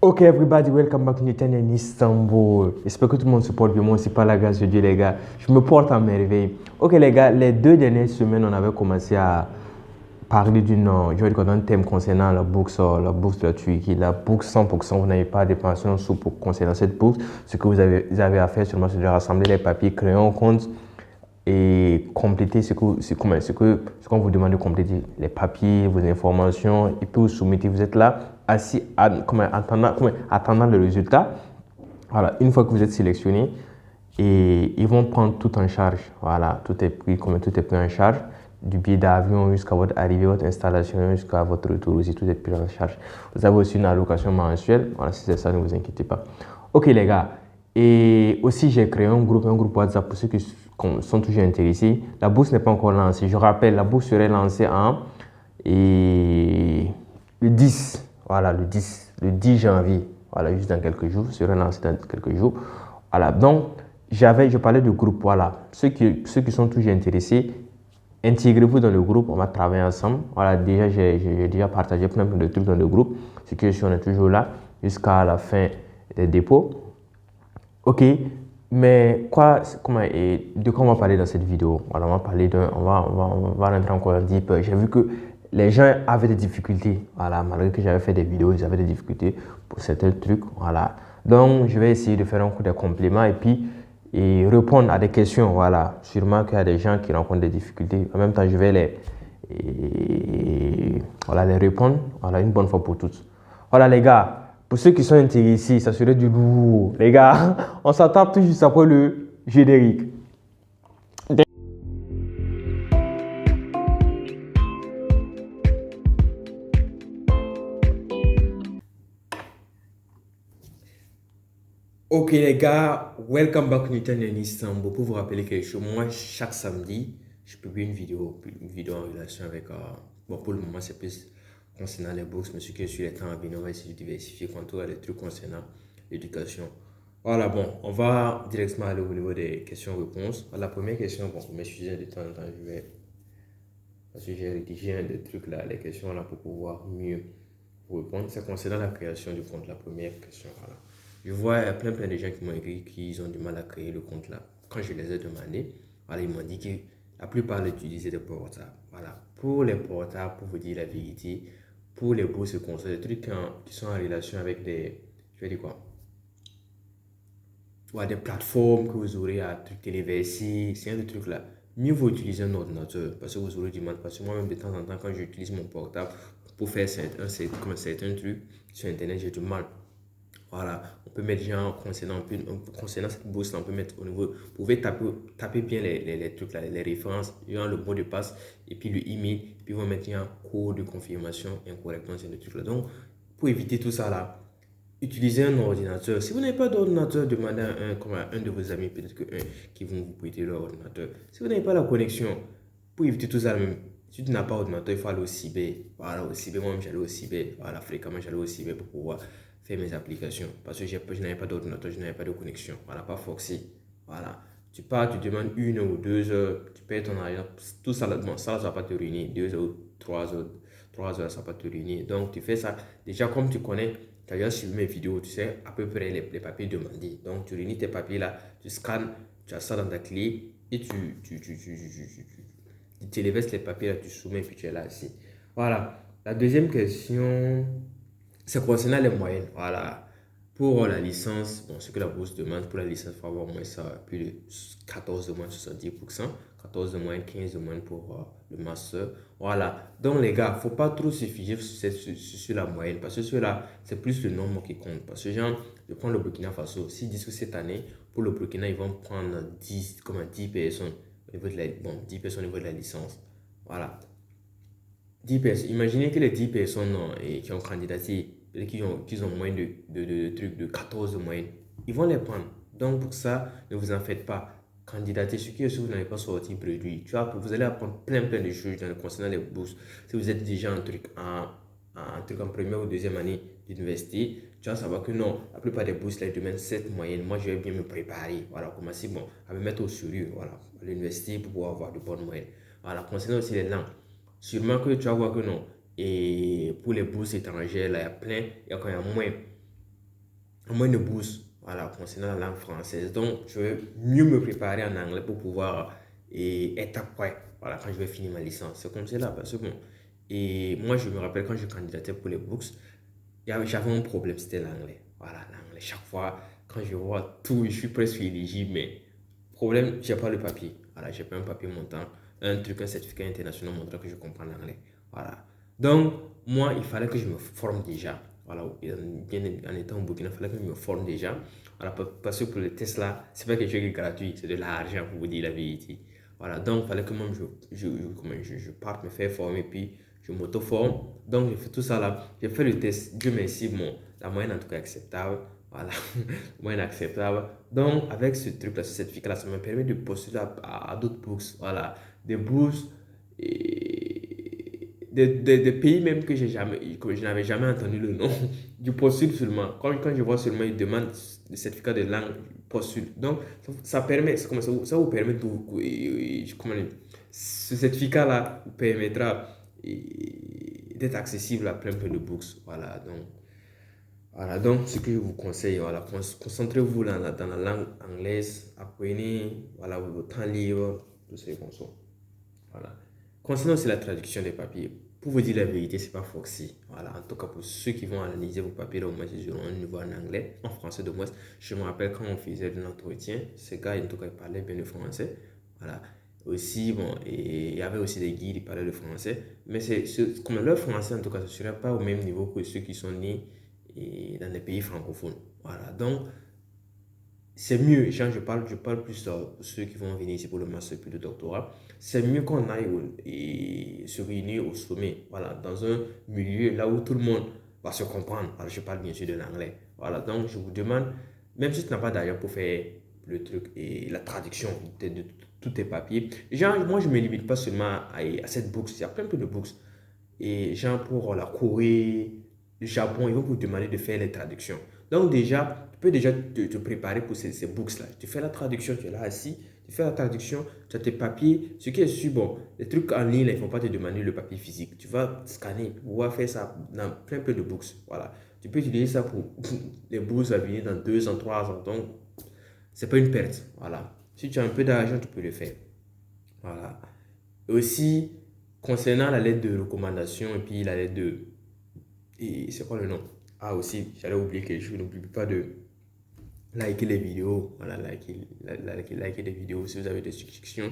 Ok, everybody, welcome back to Newton in Istanbul. J'espère que tout le monde se porte bien. Moi aussi, par la grâce de Dieu, les gars. Je me porte à merveille. Ok, les gars, les 2 dernières semaines, on avait commencé à parler d'un thème concernant la bourse de la Turquie. La bourse 100%, vous n'avez pas à dépenser un sou pour concernant cette bourse. Ce que vous avez à faire seulement, c'est de rassembler les papiers, créer un compte et compléter ce qu'on vous demande de compléter, les papiers, vos informations, et puis vous soumettez. Vous êtes là, assis, attendant le résultat. Voilà, une fois que vous êtes sélectionné, et ils vont prendre tout en charge. Voilà, tout est pris en charge, du billet d'avion jusqu'à votre arrivée, votre installation, jusqu'à votre retour aussi, tout est pris en charge. Vous avez aussi une allocation mensuelle. Voilà, si c'est ça, ne vous inquiétez pas. Ok, les gars. Et aussi, j'ai créé un groupe WhatsApp pour ceux qui sont toujours intéressés. La bourse n'est pas encore lancée. Je rappelle, la bourse serait lancée le 10. Voilà, le 10 janvier. Voilà, juste dans quelques jours. Serait lancée dans quelques jours. Voilà, donc, je parlais de groupe. Voilà, ceux qui sont toujours intéressés, intégrez-vous dans le groupe. On va travailler ensemble. Voilà, déjà, j'ai déjà partagé plein de trucs dans le groupe. Ce qui on est toujours là jusqu'à la fin des dépôts. Ok, mais de quoi on va parler dans cette vidéo? Voilà, on va rentrer encore deep. J'ai vu que les gens avaient des difficultés. Voilà, malgré que j'avais fait des vidéos, ils avaient des difficultés pour certains trucs. Voilà, donc je vais essayer de faire un coup de complément et répondre à des questions. Voilà, sûrement qu'il y a des gens qui rencontrent des difficultés. En même temps, je vais les répondre. Voilà, une bonne fois pour toutes. Voilà, les gars. Pour ceux qui sont intéressés, ça serait du lourd. Les gars, on s'attend tout juste après le générique. Ok les gars, welcome back Newton in Istanbul. Pour vous rappeler quelque chose, moi chaque samedi, je publie une vidéo en relation avec... bon pour le moment c'est plus concernant les bourses, mais ce qui est sur les temps à venir, on va essayer de diversifier quand on a des trucs concernant l'éducation. Voilà, bon, on va directement aller au niveau des questions-réponses. La première question, bon, pour m'excuser de temps en temps, parce que j'ai rédigé un des trucs là, les questions là pour pouvoir mieux vous répondre. C'est concernant la création du compte, la première question. Voilà. Je vois plein de gens qui m'ont écrit qu'ils ont du mal à créer le compte là. Quand je les ai demandé, voilà, ils m'ont dit que la plupart utilisaient des portables. Voilà. Pour les portables, pour vous dire la vérité, pour les bourses conseils, des trucs qui sont en relation avec je vais dire quoi? Ouais, des plateformes que vous aurez à téléverser, c'est un des trucs là. Mieux vaut utiliser un ordinateur parce que vous aurez du mal. Parce que moi-même, de temps en temps, quand j'utilise mon portable pour faire certains trucs sur Internet, j'ai du mal. Voilà, on peut mettre genre concernant cette bourse là, on peut mettre au niveau, vous pouvez taper bien les trucs là, les références, genre le mot de passe et puis le email, puis vous mettre un code de confirmation incorrectement sur le truc là. Donc, pour éviter tout ça là, utilisez un ordinateur. Si vous n'avez pas d'ordinateur, demandez à un de vos amis, peut-être qui vont vous prêter leur ordinateur. Si vous n'avez pas la connexion, pour éviter tout ça même, si tu n'as pas d'ordinateur, il faut aller au cyber. Voilà, au cyber, moi-même j'allais au cyber. Voilà, fréquemment j'allais au cyber pour pouvoir faire mes applications. Parce que je n'avais pas d'ordinateur, je n'avais pas de connexion. Voilà, pas forcé. Voilà. Tu pars, tu demandes 1 ou 2 heures, tu payes ton argent. Tout ça, bon, ça ne va pas te réunir. 2 heures ou 3 heures. 3 heures, ça va pas te réunir. Donc, tu fais ça. Déjà, comme tu connais, tu as déjà suivi mes vidéos, tu sais à peu près les papiers demandés. Donc, tu réunis tes papiers là, tu scannes, tu as ça dans ta clé et tu téléverses les papiers là, tu soumets et puis tu es là ici. Voilà. La deuxième question, c'est concernant les moyennes. Voilà. Pour la licence, bon, ce que la bourse demande, pour la licence, il faut avoir au moins ça, plus de 14 de moins 70%, 14 de moins 15 de moins pour le master. Voilà. Donc, les gars, il ne faut pas trop se fier sur la moyenne parce que cela, c'est plus le nombre qui compte. Parce que, genre, je prends le Burkina Faso. S'ils disent que cette année, pour le Burkina, ils vont prendre 10 personnes au niveau de 10 personnes au niveau de la licence. Voilà. 10 personnes. Imaginez que les 10 personnes qui ont candidaté, et qui ont moins de trucs, de 14 de moyenne, ils vont les prendre. Donc pour ça, ne vous en faites pas. Candidater, ce qui est sûr, vous n'avez pas sorti produit. Tu vois, vous allez apprendre plein de choses concernant les bourses. Si vous êtes déjà un truc en première ou deuxième année d'université, tu vas savoir que non, la plupart des bourses, là, ils demandent cette moyenne. Moi, je vais bien me préparer. Voilà, commencer à me mettre au sérieux, voilà, à l'université pour pouvoir avoir de bonnes moyennes. Voilà, concernant aussi les langues. Sûrement que tu vas voir que non. Et pour les bourses étrangères, là, il y a plein, il y a quand même moins. moins de bourse, voilà, concernant la langue française. Donc, je vais mieux me préparer en anglais pour pouvoir être prêt, voilà, quand je vais finir ma licence. C'est comme cela, parce que bon, et moi, je me rappelle quand je candidatais pour les bourses, j'avais un problème, c'était l'anglais. Voilà, l'anglais. Chaque fois, quand je vois tout, je suis presque éligible, mais problème, j'ai pas le papier. Voilà, j'ai pas un papier montant, un truc, un certificat international montrant que je comprends l'anglais. Voilà. Donc, moi, il fallait que je me forme déjà. Voilà, bien en étant au Burkina, il fallait que je me forme déjà. Voilà, parce que pour le test là, c'est pas quelque chose qui est gratuit, c'est de l'argent pour vous dire la vérité. Voilà, donc il fallait que moi je parte me faire former, puis je m'auto-forme. Donc, j'ai fait tout ça là. J'ai fait le test. Dieu merci, bon, la moyenne en tout cas acceptable. Voilà, moyenne acceptable. Donc, avec ce truc-là, ce certificat-là, ça me permet de postuler à d'autres bourses. Voilà, des bourses et des pays même que je n'avais jamais entendu le nom. Je postule seulement. Quand je vois seulement, ils demandent le certificat de langue, je postule. Donc, ça permet, ça vous permet de, comment dire, ce certificat-là vous permettra d'être accessible à plein de bourses. Voilà, donc ce que je vous conseille, voilà, concentrez-vous dans la langue anglaise, apprenez, voilà, vos temps libre, tout ce qu'on soit. Voilà. Concernant aussi la traduction des papiers, pour vous dire la vérité, c'est pas Foxy. Voilà, en tout cas pour ceux qui vont analyser vos papiers, là, au moins ils auront un niveau en anglais, en français de moins. Je me rappelle quand on faisait un entretien, ce gars, en tout cas, il parlait bien le français. Voilà. Aussi, bon, et il y avait aussi des guides, ils parlaient le français. Mais comme leur français, en tout cas, ce ne serait pas au même niveau que ceux qui sont nés dans les pays francophones. Voilà. Donc, c'est mieux, genre, je parle plus pour ceux qui vont venir ici pour le master puis le doctorat. C'est mieux qu'on aille et se réunir au sommet, voilà, dans un milieu là où tout le monde va se comprendre. Voilà, je parle bien sûr de l'anglais. Voilà, donc je vous demande, même si tu n'as pas d'argent pour faire le truc et la traduction de tous tes papiers, genre, moi je ne me limite pas seulement à cette bourse, il y a plein de bourses. Et genre pour la Corée, le Japon, ils vont vous demander de faire les traductions. Donc déjà, tu peux déjà te préparer pour ces books-là. Tu fais la traduction, tu es là assis, tu fais la traduction, tu as tes papiers. Ce qui est sûr, bon, les trucs en ligne, là, ils ne vont pas te demander le papier physique. Tu vas scanner pour pouvoir faire ça dans plein de books. Voilà. Tu peux utiliser ça pour les bourses à venir dans 2 ans, 3 ans. Donc, c'est pas une perte. Voilà. Si tu as un peu d'argent, tu peux le faire. Voilà. Et aussi, concernant la lettre de recommandation et puis la lettre de... Et c'est quoi le nom? Ah aussi, j'allais oublier quelque chose. N'oublie pas de liker les vidéos. Voilà, liker les vidéos. Si vous avez des suggestions,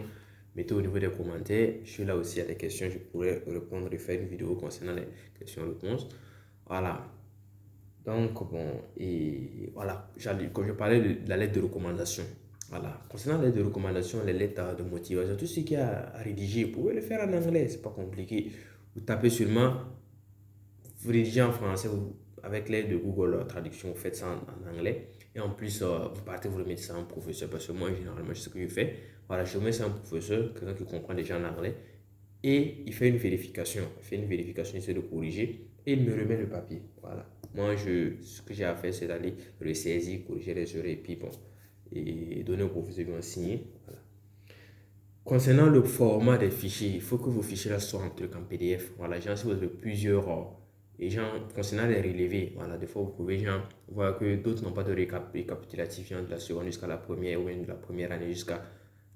mettez au niveau des commentaires. Je suis là aussi à des questions. Je pourrais répondre et faire une vidéo concernant les questions-réponses. Voilà. Donc, bon, et voilà, comme je parlais de la lettre de recommandation, voilà, concernant la lettre de recommandation, les lettres de motivation, tout ce qui est à rédiger, vous pouvez le faire en anglais, c'est pas compliqué. Vous tapez seulement, vous rédigez en français, avec l'aide de Google Traduction, vous faites ça en anglais. Et en plus, vous partez, vous le mettez ça en professeur, parce que moi, généralement, c'est ce que je fais. Voilà, je mets ça en professeur, quelqu'un qui comprend déjà en anglais, et il fait une vérification. Il fait une vérification, il essaie de corriger, et il me remet le papier. Voilà. Moi, ce que j'ai à faire, c'est d'aller le saisir, corriger les erreurs, et puis bon, et donner au professeur qui va signer. Voilà. Concernant le format des fichiers, il faut que vos fichiers là soient un truc en PDF. Voilà, genre, si vous avez plusieurs, et genre, concernant les relevés, voilà, des fois, vous pouvez, genre, voir que d'autres n'ont pas de récapitulatif, genre, de la seconde jusqu'à la première, ou même de la première année jusqu'à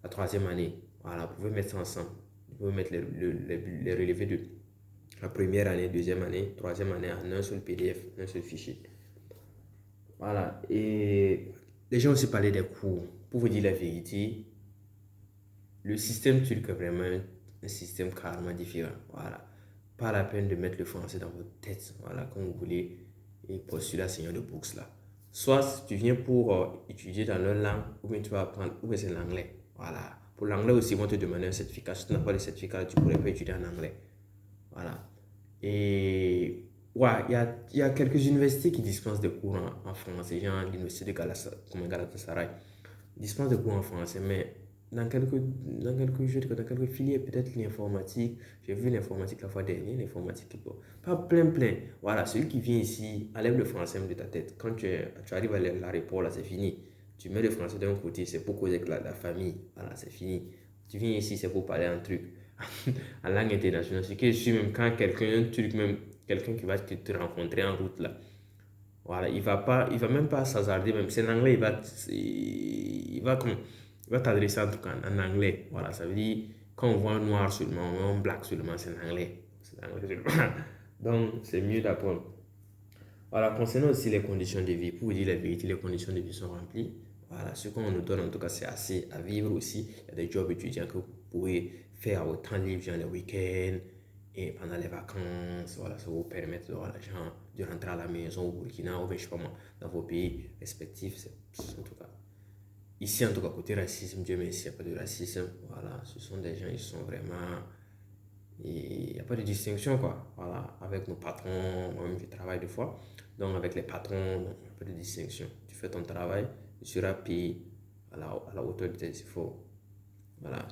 la troisième année. Voilà, vous pouvez mettre ça ensemble. Vous pouvez mettre les relevés de la première année, deuxième année, troisième année en un seul PDF, un seul fichier. Voilà. Et les gens aussi parlé des cours. Pour vous dire la vérité, le système turc est vraiment un système carrément différent. Voilà. Pas la peine de mettre le français dans votre tête. Voilà, quand vous voulez et postuler à Seigneur de bourse là. Soit tu viens pour étudier dans leur langue, ou bien tu vas apprendre, ou bien c'est l'anglais. Voilà. Pour l'anglais aussi, ils vont te demander un certificat. Si tu n'as pas de certificat, tu ne pourrais pas étudier en anglais. Voilà. Et ouais, il y a quelques universités qui dispensent des cours en français, genre l'université de Galatasaray dispense des cours en français, mais dans quelques filières, peut-être l'informatique, j'ai vu l'informatique la fois dernière, l'informatique, bon, pas plein. Voilà, celui qui vient ici, enlève le français de ta tête. Quand tu arrives à l'aéroport, là, c'est fini. Tu mets le français d'un côté, c'est pour causer avec la famille. Voilà, c'est fini. Tu viens ici, c'est pour parler un truc en langue internationale. Ce que je suis même quand quelqu'un, un truc, même quelqu'un qui va te rencontrer en route là. Voilà, il va même pas s'hasarder, même si c'est en anglais, il va t'adresser en tout cas en anglais. Voilà, ça veut dire, quand on voit un noir seulement, on voit un black seulement, c'est en anglais. C'est en anglais seulement. Donc, c'est mieux d'apprendre. Voilà, concernant aussi les conditions de vie, pour vous dire la vérité, les conditions de vie sont remplies. Voilà, ce qu'on nous donne en tout cas, c'est assez à vivre aussi. Il y a des jobs étudiants que vous pouvez faire à votre temps libre, genre les week-ends et pendant les vacances. Voilà, ça vous permet d'avoir l'argent, de rentrer à la maison au Burkina ou bien, je sais pas moi, dans vos pays respectifs. En tout cas, ici, en tout cas, côté racisme, Dieu merci, il n'y a pas de racisme. Voilà, ce sont des gens, ils sont vraiment. Il n'y a pas de distinction, quoi. Voilà, avec nos patrons, moi-même, je travaille deux fois. Donc, avec les patrons, il n'y a pas de distinction. Tu fais ton travail, tu seras payé à la hauteur de tes efforts. Voilà,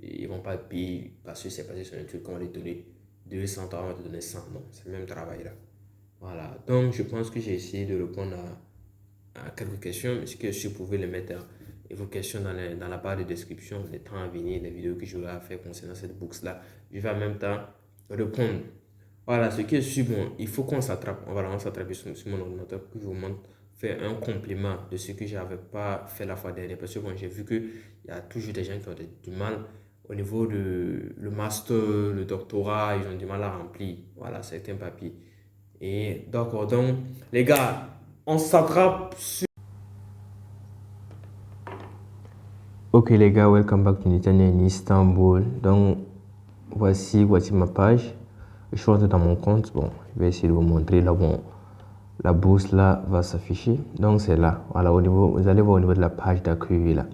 ils ne vont pas te payer parce que c'est passé sur un truc qu'on va te donner 200, on va te donner 100. Non, c'est le même travail-là. Voilà, donc je pense que j'ai essayé de répondre à quelques questions. Est-ce que je pouvais les mettre vos questions dans la barre de description, les temps à venir, les vidéos que j'aurai à faire concernant cette bourse-là. Je vais en même temps répondre. Voilà, ce qui est sûr, bon, il faut qu'on s'attrape. On va s'attraper sur mon ordinateur pour que je vous montre, faire un complément de ce que je n'avais pas fait la fois dernière. Parce que bon, j'ai vu qu'il y a toujours des gens qui ont du mal au niveau de le master, le doctorat, ils ont du mal à remplir. Voilà, certains papiers. Et d'accord, donc, les gars, on s'attrape sur. Ok les gars, welcome back to Nitania in Istanbul. Donc voici ma page. Je suis rentré dans mon compte. Bon, je vais essayer de vous montrer là. Bon, la bourse là va s'afficher. Donc c'est là. Voilà, vous allez voir au niveau de la page d'accueil là.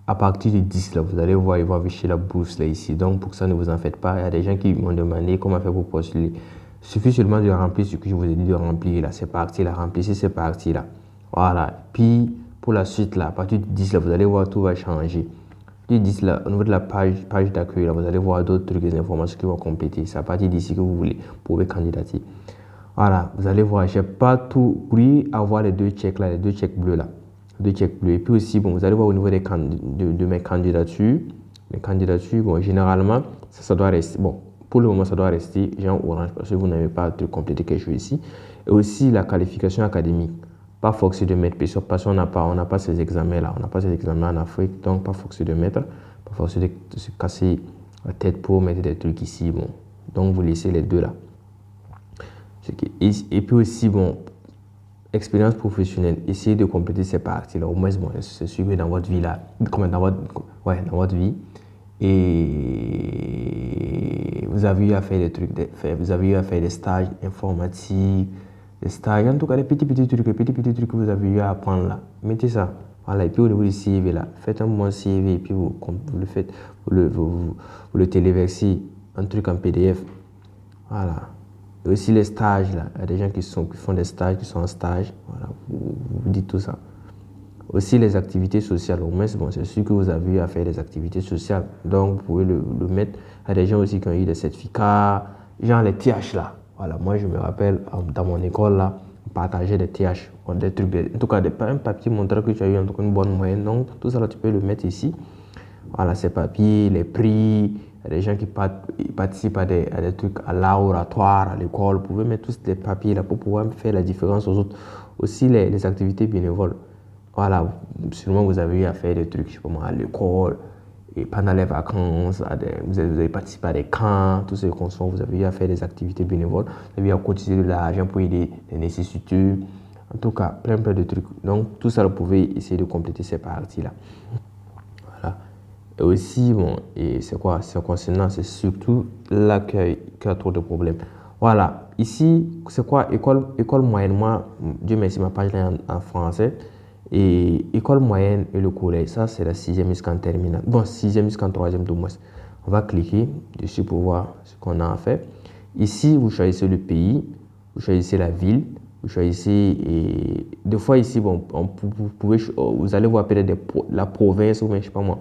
À partir du 10 là, vous allez voir, il va afficher la bourse là ici. Donc pour ça, ne vous en faites pas. Il y a des gens qui m'ont demandé comment faire pour postuler. Il suffit seulement de remplir ce que je vous ai dit de remplir là. C'est parti là, remplissez cette partie là. Voilà. Puis pour la suite là, à partir du 10 là, vous allez voir tout va changer. Du 10 là, au niveau de la page d'accueil là, vous allez voir d'autres trucs, des informations qui vont compléter. C'est à partir d'ici que vous pouvez candidater. Voilà, vous allez voir, j'ai pas tout pris à voir les deux checks là, les deux checks bleus là. Deux checks bleus. Et puis aussi, bon, vous allez voir au niveau de mes candidatures. Mes candidatures, bon, généralement, ça doit rester. Bon, pour le moment, ça doit rester genre orange parce que vous n'avez pas de compléter quelque chose ici. Et aussi la qualification académique. Pas forcé de mettre, parce qu'on n'a pas ces examens-là. On n'a pas ces examens en Afrique, donc pas forcé de mettre. Pas forcé de se casser la tête pour mettre des trucs ici. Bon, donc vous laissez les deux là. Et puis aussi, bon, expérience professionnelle, essayez de compléter ces parties-là. Au moins, bon, c'est suivi dans votre vie là, dans votre vie. Et vous avez eu à faire des trucs, vous avez eu à faire des stages informatiques, des stages, en tout cas des petits trucs que vous avez eu à apprendre là. Mettez ça. Voilà, et puis au niveau du CV là, faites un bon CV et puis vous le faites, vous le téléversez, un truc en PDF. Voilà. Et aussi les stages là, il y a des gens qui font des stages, qui sont en stage. Voilà, vous dites tout ça. Aussi les activités sociales, au moins bon, c'est sûr que vous avez eu à faire des activités sociales. Donc vous pouvez le mettre. Il y a des gens aussi qui ont eu des certificats, genre les TH là. Voilà, moi je me rappelle dans mon école là, on partageait des TH, des trucs, en tout cas un papier montrant que tu as eu en tout cas une bonne moyenne. Donc tout ça là, tu peux le mettre ici. Voilà, ces papiers, les prix. Il y a des gens qui participent à des trucs à l'oratoire, à l'école. Vous pouvez mettre tous les papiers là pour pouvoir faire la différence aux autres. Aussi les activités bénévoles. Voilà, sûrement vous avez eu à faire des trucs, je sais pas moi, à l'école, et pendant les vacances, vous avez participé à des camps, tout ce qu'on soit, vous avez eu à faire des activités bénévoles, vous avez eu à cotiser de l'argent pour aider les nécessiteux, en tout cas, plein de trucs. Donc, tout ça, vous pouvez essayer de compléter ces parties-là. Voilà. Et aussi, bon, et c'est quoi? C'est concernant, c'est surtout l'accueil qui a trop de problèmes. Voilà, ici, c'est quoi? École moyenne, moi, Dieu merci, ma page là en français. Et école moyenne et le collège, ça c'est la 6e jusqu'en terminale. Bon, 6e jusqu'en 3e de moins. On va cliquer dessus pour voir ce qu'on a à faire. Ici, vous choisissez le pays, vous choisissez la ville, vous choisissez. Et des fois ici, bon, vous allez voir peut-être la province ou même, je sais pas moi.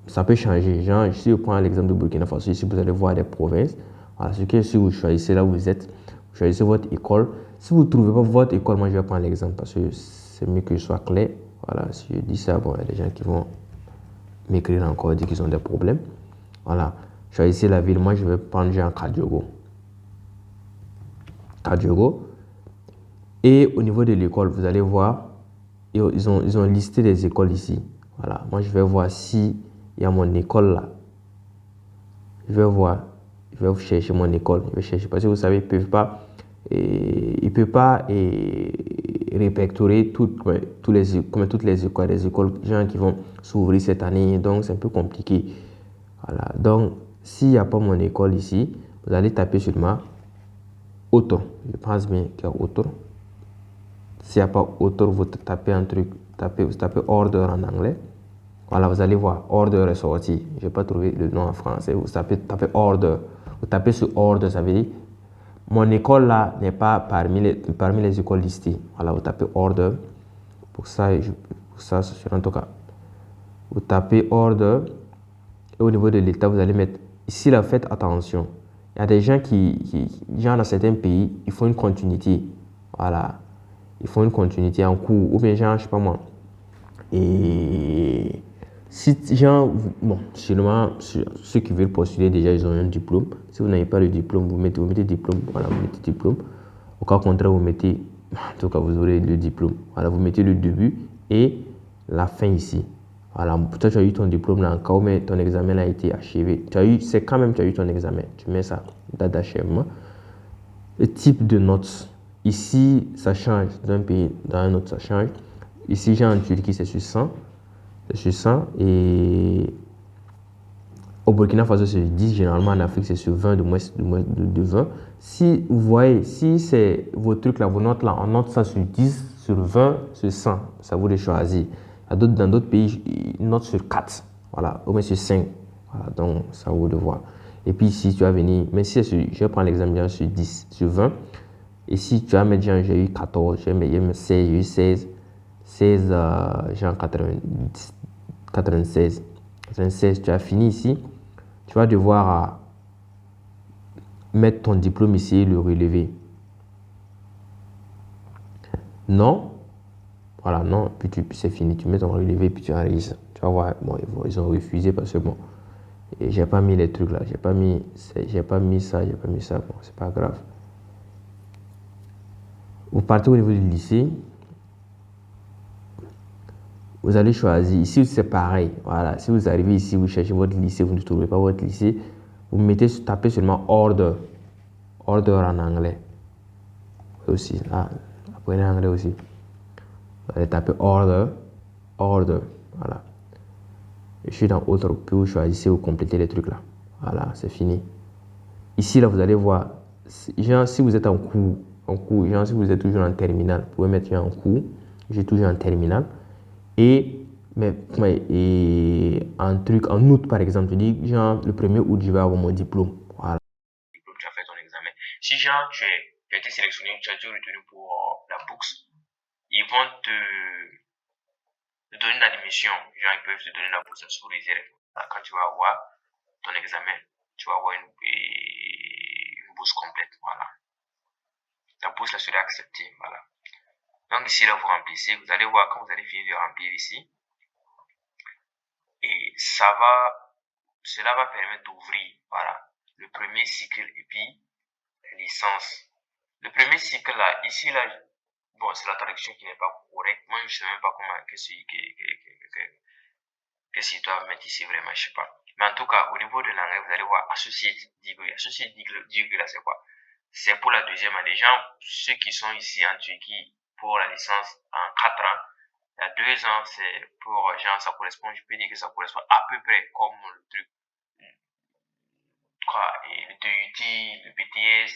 Ça peut changer. Genre, si je prends l'exemple de Burkina Faso, ici vous allez voir des provinces. Voilà, ce que si vous choisissez là où vous êtes, vous choisissez votre école. Si vous ne trouvez pas votre école, moi je vais prendre l'exemple parce que c'est mieux que je sois clair. Voilà, si je dis ça, bon, il y a des gens qui vont m'écrire encore, dire qu'ils ont des problèmes. Voilà, choisissez la ville. Moi, je vais prendre genre Kadiogo. Kadiogo. Et au niveau de l'école, vous allez voir, ils ont listé des écoles ici. Voilà, moi je vais voir si il y a mon école là. Je vais voir, je vais chercher mon école. Je vais chercher parce que vous savez, ils peuvent pas répertorier toutes les écoles, gens qui vont s'ouvrir cette année. Donc c'est un peu compliqué. Voilà. Donc s'il n'y a pas mon école ici, vous allez taper seulement auto. Je pense bien qu'il y a auto. S'il n'y a pas auto, vous tapez un truc, vous tapez order en anglais. Voilà, vous allez voir, order est sorti. Je n'ai pas trouvé le nom en français. Vous tapez order. Vous tapez sur order, ça veut dire mon école là n'est pas parmi les écoles listées. Voilà, vous tapez order. Pour ça, en tout cas. Vous tapez order. Et au niveau de l'état, vous allez mettre ici là, faites attention. Il y a des gens genre dans certains pays, ils font une continuité. Voilà. Ils font une continuité en cours. Ou bien, genre, je sais pas moi. Et si, genre, bon, seulement ceux qui veulent postuler, déjà, ils ont un diplôme. Si vous n'avez pas le diplôme, vous mettez diplôme. Voilà, vous mettez diplôme. Au cas contraire, vous mettez, en tout cas, vous aurez le diplôme. Voilà, vous mettez le début et la fin ici. Voilà, pour toi, tu as eu ton diplôme là, en cas où ton examen a été achevé. C'est quand même, tu as eu ton examen. Tu mets ça, date d'achèvement. Le type de notes. Ici, ça change d'un pays dans un autre, ça change. Ici, j'ai en Turquie, c'est sur 100. C'est sur 100. Et au Burkina Faso, c'est sur 10. Généralement, en Afrique, c'est sur 20, de 20. Si vous voyez, si c'est vos trucs là, vos notes là, on note ça sur 10, sur 20, sur 100. Ça vous de choisir. Dans d'autres pays, ils notent sur 4. Voilà, ou bien sur 5. Voilà, donc ça vous de voir. Et puis ici, tu vas venir, mais si je vais prendre l'examen sur 10, sur 20. Et si tu vas mettre, genre, j'ai eu 14, j'ai eu 16, j'ai eu 16. 16, genre 90, 96. 96, tu as fini ici. Tu vas devoir mettre ton diplôme ici et le relever. Non. Voilà, non. Puis c'est fini. Tu mets ton relevé puis tu enregistres. Tu vas voir, bon, ils ont refusé parce que bon, j'ai pas mis les trucs là. J'ai pas mis ça, j'ai pas mis ça. Bon, c'est pas grave. Vous partez au niveau du lycée. Vous allez choisir. Ici, c'est pareil. Voilà. Si vous arrivez ici, vous cherchez votre lycée, vous ne trouvez pas votre lycée, vous tapez seulement order. Order en anglais. Aussi. Là, apprenez anglais aussi. Vous allez taper order. Order. Voilà. Je suis dans autre, puis vous choisissez, vous complétez les trucs là. Voilà, c'est fini. Ici, là, vous allez voir. Genre, si vous êtes en cours, genre, si vous êtes toujours en terminale, vous pouvez mettre en cours. J'ai toujours en terminale. Et en août, par exemple, je dis, genre, le 1er août, je vais avoir mon diplôme. Voilà. Tu as fait ton examen. Si, genre, tu as été sélectionné, tu as été retenu pour la bourse, ils vont te donner une admission. Genre, ils peuvent te donner la bourse sous réserve. Quand tu vas avoir ton examen, tu vas avoir une bourse complète. Voilà. La bourse là sera acceptée. Voilà. Donc, ici, là, vous remplissez. Vous allez voir quand vous allez finir de remplir ici. Et cela va permettre d'ouvrir, voilà, le premier cycle et puis licence. Le premier cycle là, ici là, bon, c'est la traduction qui n'est pas correcte. Moi, je ne sais même pas comment, qu'est-ce qu'ils doivent mettre ici vraiment, je sais pas. Mais en tout cas, au niveau de l'anglais, vous allez voir associate degree. Associate degree là, c'est quoi? C'est pour la deuxième année. Genre, ceux qui sont ici en Turquie pour la licence en 4 ans, il y a 2 ans, c'est pour, genre, ça correspond, je peux dire que ça correspond à peu près comme le truc, quoi, et le DUT, le BTS,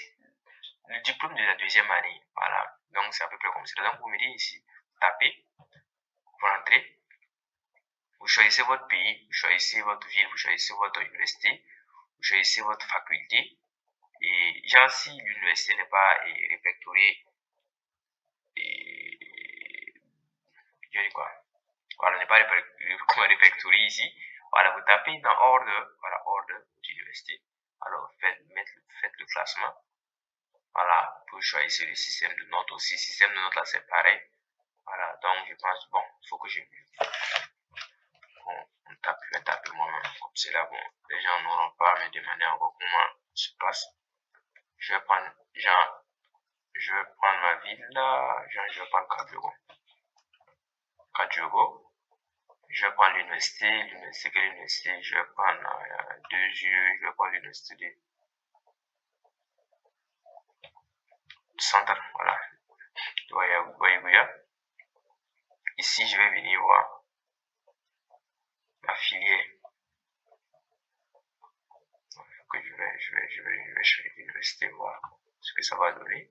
le diplôme de la deuxième année. Voilà. Donc, c'est à peu près comme ça. Donc, vous mettez ici, tapez, vous rentrez, vous choisissez votre pays, vous choisissez votre ville, vous choisissez votre université, vous choisissez votre faculté. Et genre, si l'université n'est pas répertoriée, je dis quoi? Voilà, n'est pas répertoriée ici. Voilà, vous tapez dans order, voilà, order d'université. Alors, faites le classement. Voilà, vous choisissez le système de notes aussi. Le système de notes là, c'est pareil. Voilà, donc je pense, bon, il faut que on tape moi-même. Comme c'est là, bon, les gens n'auront pas à me demander encore comment ça se passe. Je vais prendre, genre, Je vais prendre ma ville là. Je vais prendre Kadjogo. Je vais prendre l'université. L'université, quelle université? Je vais prendre 2 yeux. Je vais prendre l'université de centre. Voilà. Wayaguya. Ici, je vais venir voir ma filière. Que je vais chercher l'université, voir ce que ça va donner.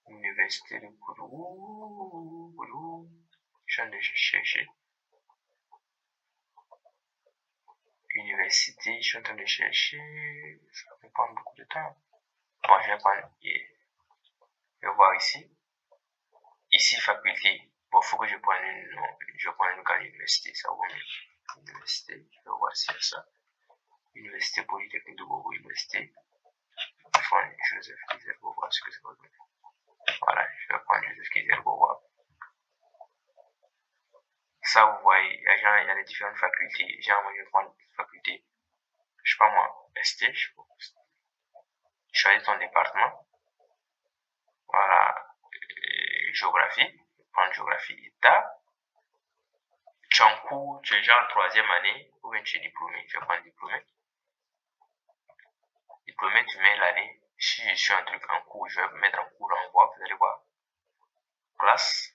Université de Goudou. Je viens de chercher. Université, je suis en train de chercher. Ça va me prendre beaucoup de temps. Bon, je vais prendre. Je vais voir ici. Ici, faculté. Bon, faut que je prenne une grande université. Ça vaut mieux. Université, je vais voir si y a ça. Université Polytechnique de Bobo, université. Prendre Joseph Kizer pour voir ce que ça va donner. Voilà, je vais prendre Joseph Kizer pour voir. Ça, vous voyez, il y a les différentes facultés. Genre, moi, je vais prendre une faculté, je sais pas moi, ST, choisis ton département. Voilà, géographie, je vais prendre géographie état. Tu es en cours, tu es déjà en 3e année, ou bien tu es diplômé, je vais prendre diplômé. Diplômé, tu mets l'année. Si je suis en cours, je vais mettre en cours en voie, vous allez voir. Classe.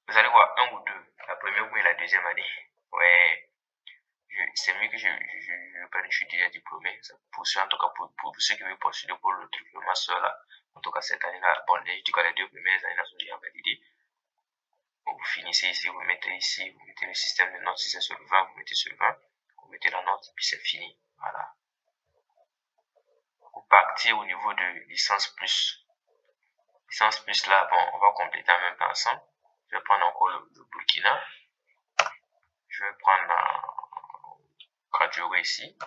Vous allez voir 1 ou 2, la première ou bien la 2e année. Ouais, c'est mieux que je prenne, je suis déjà diplômé. Pour ceux, en tout cas, pour ceux qui veulent postuler pour le truc, le master là, en tout cas cette année-là, bon, les 2 premières années là sont déjà validées. Vous finissez ici, vous mettez ici, vous mettez le système de notes, si c'est sur 20, vous mettez sur 20, vous mettez la note, puis c'est fini. Voilà. Vous partez au niveau de licence plus. Licence plus là, bon, on va compléter en même temps ensemble. Je vais prendre encore le Burkina. Je vais prendre Kadjogo ici.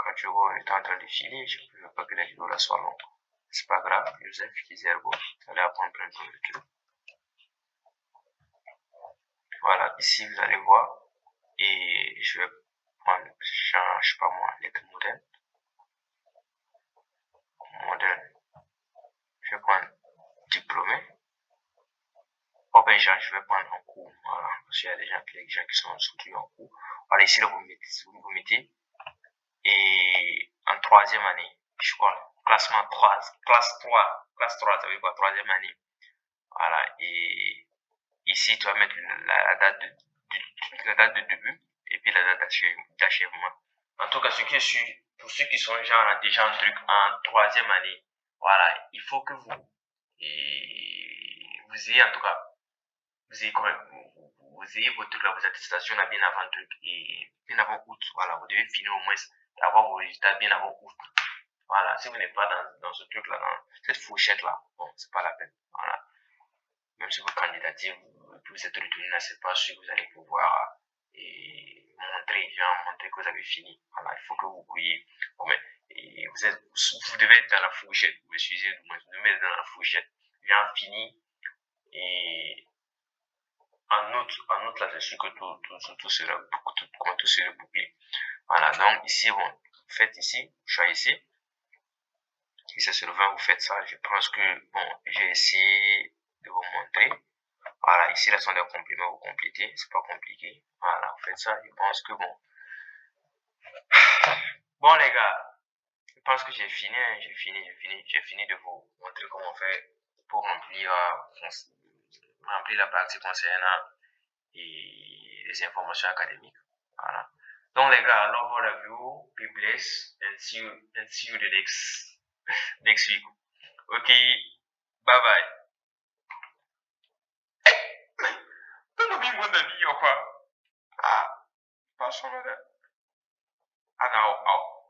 Kadjogo est en train de filer. Je ne veux pas que la vidéo là soit longue. C'est pas grave. Joseph Kizerbo. Vous allez apprendre plein de trucs. Voilà. Ici, vous allez voir. Et je vais prendre, je sais pas moi, lettre modèle. Modèle. Je vais prendre diplômé. Oh ben, je vais prendre en cours. Voilà. Parce qu'il y a des gens qui sont toujours en cours. Voilà, ici, là, vous mettez. Et en 3e année, je crois, classement 3, classe 3, ça veut dire quoi, 3e année. Voilà, et ici, tu vas mettre la date de début et puis la date d'achèvement. En tout cas, pour ceux qui sont déjà en truc en 3e année, voilà, il faut que vous ayez en tout cas, vous ayez votre truc là, vos attestations là bien avant le truc et bien avant août. Voilà, vous devez finir au moins avoir vos résultats bien avant août. Voilà, si vous n'êtes pas dans ce truc là, dans cette fourchette là, bon, c'est pas la peine. Voilà. Même si vous candidatez, vous êtes retenu là, c'est pas sûr que vous allez pouvoir montrer que vous avez fini. Voilà, il faut que vous couillez. Vous devez être dans la fourchette. Vous devez être dans la fourchette. Bien fini. Et en août là, c'est sûr que tout sera bouclé. Voilà, donc ici, bon, vous faites ici, choisissez. Si c'est sur le 20, vous faites ça. Je pense que, bon, j'ai essayé de vous montrer. Voilà, ici, là sont des compléments, vous complétez. C'est pas compliqué. Voilà, vous faites ça. Je pense que, bon. Bon, les gars, je pense que j'ai fini de vous montrer comment on fait pour remplir la partie concernant les informations académiques. Voilà. Donc, les gars, love all of you. Be blessed and see you the next week. Okay, bye bye. Não me manda ali, ó. Ah, passou, né? Ah, não, ó.